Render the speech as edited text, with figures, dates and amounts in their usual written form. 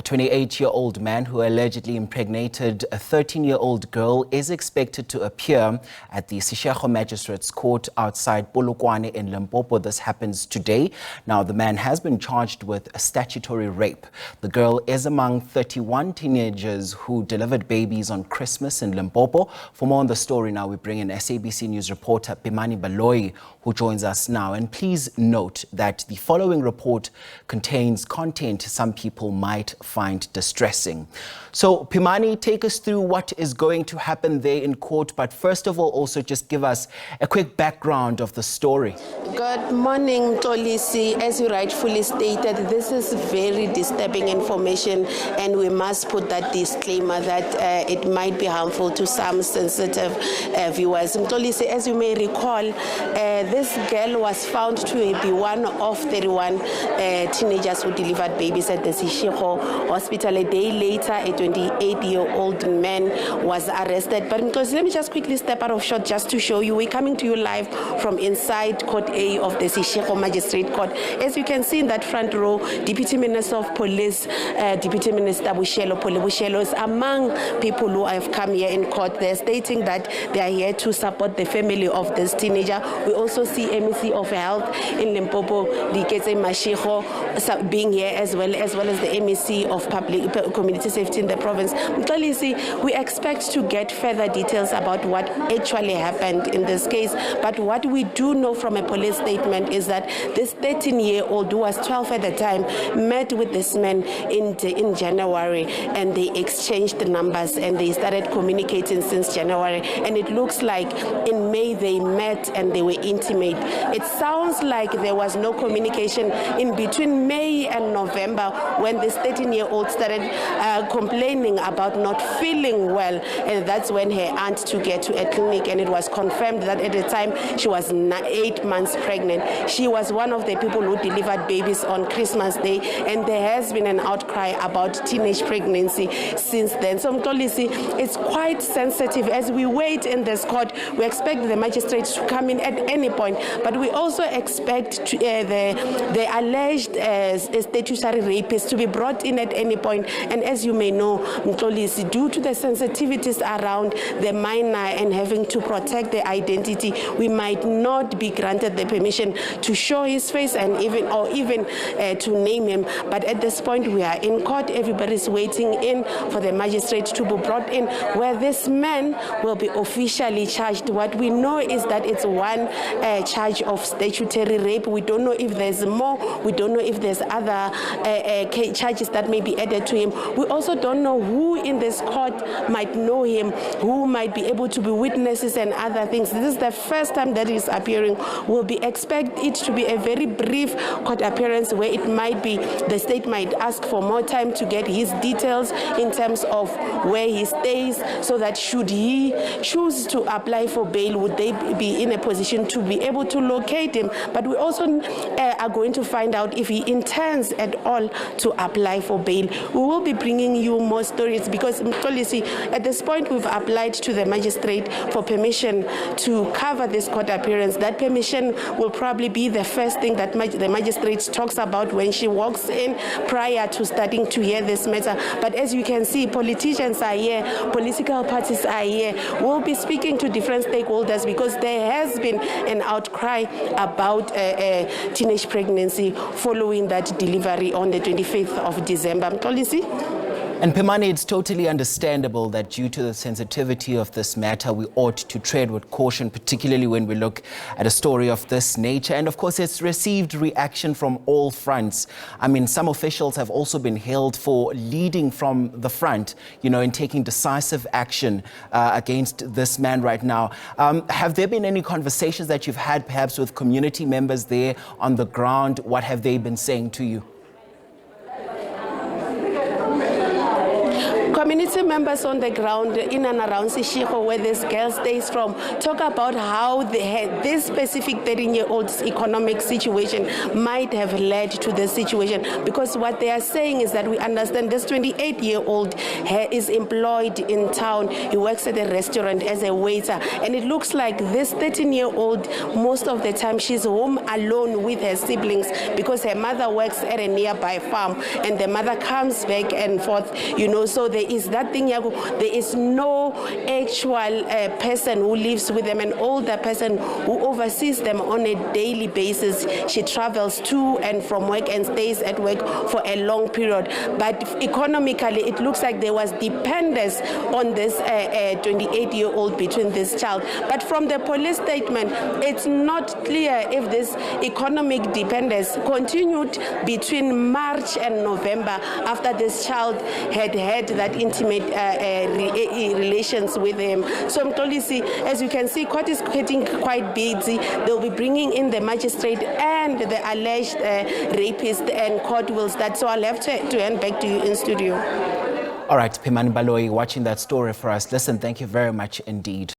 A 28-year-old man who allegedly impregnated a 13-year-old girl is expected to appear at the Seshego Magistrate's Court outside Polokwane in Limpopo. This happens today. Now, the man has been charged with a statutory rape. The girl is among 31 teenagers who delivered babies on Christmas in Limpopo. For more on the story now, we bring in SABC News Reporter Pimani Baloyi, who joins us now. And please note that the following report contains content some people might find distressing. So, Pimani, take us through what is going to happen there in court, but first of all, also just give us a quick background of the story. Good morning, Tolisi. As you rightfully stated, this is very disturbing information, and we must put that disclaimer that it might be harmful to some sensitive viewers. Tolisi, as you may recall, this girl was found to be one of 31 teenagers who delivered babies at the Seshego hospital. A day later, a 28-year-old man was arrested. But let me just quickly step out of shot just to show you. We're coming to you live from inside Court A of the Seshego Magistrate Court. As you can see in that front row, Deputy Minister of Police, Deputy Minister Bushelo is among people who have come here in court. They're stating that they are here to support the family of this teenager. We also see MEC of Health in Limpopo, Diketse Mashego, being here as well as the MEC of Public Community Safety in the province. We expect to get further details about what actually happened in this case, but what we do know from a police statement is that this 13-year-old, who was 12 at the time, met with this man in January, and they exchanged numbers and they started communicating since January, and it looks like in May they met and they were intimate. It sounds like there was no communication in between May and November when this 13-year-old started complaining about not feeling well, and that's when her aunt took her to a clinic, and it was confirmed that at the time she was 8 months pregnant. She was one of the people who delivered babies on Christmas Day, and there has been an outcry about teenage pregnancy since then. So Mtolisi, it's quite sensitive. As we wait in this court, we expect the magistrates to come in at any point, but we also expect the alleged statutory rapist to be brought in at any point. And as you may know, Mtolisi, due to the sensitivities around the minor and having to protect their identity, we might not be granted the permission to show his face and even to name him. But at this point, we are in court. Everybody's waiting in for the magistrate to be brought in, where this man will be officially charged. What we know is that it's one charge of statutory rape. We don't know if there's more. We don't know if there's other charges that may be added to him. We also don't know who in this court might know him, who might be able to be witnesses and other things. This is the first time that he's appearing. We'll expect it to be a very brief court appearance, where it might be the state might ask for more time to get his details in terms of where he stays, so that should he choose to apply for bail, would they be in a position to be able to locate him. But we also are going to find out if he intends at all to apply for bail. We will be bringing you more stories, because at this point we've applied to the magistrate for permission to cover this court appearance. That permission will probably be the first thing that the magistrate talks about when she walks in, prior to starting to hear this matter. But as you can see, politicians are here, political parties are here. We'll be speaking to different stakeholders, because there has been an outcry about teenage pregnancy following that delivery on the 25th of December. And Pimani, it's totally understandable that due to the sensitivity of this matter, we ought to tread with caution, particularly when we look at a story of this nature. And of course, it's received reaction from all fronts. I mean, some officials have also been hailed for leading from the front, in taking decisive action against this man right now. Have there been any conversations that you've had perhaps with community members there on the ground? What have they been saying to you? Community members on the ground in and around Seshego, where this girl stays from, talk about how this specific 13-year-old's economic situation might have led to this situation. Because what they are saying is that we understand this 28-year-old is employed in town. He works at a restaurant as a waiter. And it looks like this 13-year-old, most of the time, she's home alone with her siblings because her mother works at a nearby farm and the mother comes back and forth, so there is that thing, there is no actual person who lives with them, an older person who oversees them on a daily basis. She travels to and from work and stays at work for a long period. But economically, it looks like there was dependence on this 28-year-old between this child. But from the police statement, it's not clear if this economic dependence continued between March and November after this child had that intimate relations with him. So Mtolisi, as you can see, court is getting quite busy. They'll be bringing in the magistrate and the alleged rapist, and court will start. So I'll have to hand back to you in studio. All right, Pimani Baloyi, watching that story for us. Listen, thank you very much indeed.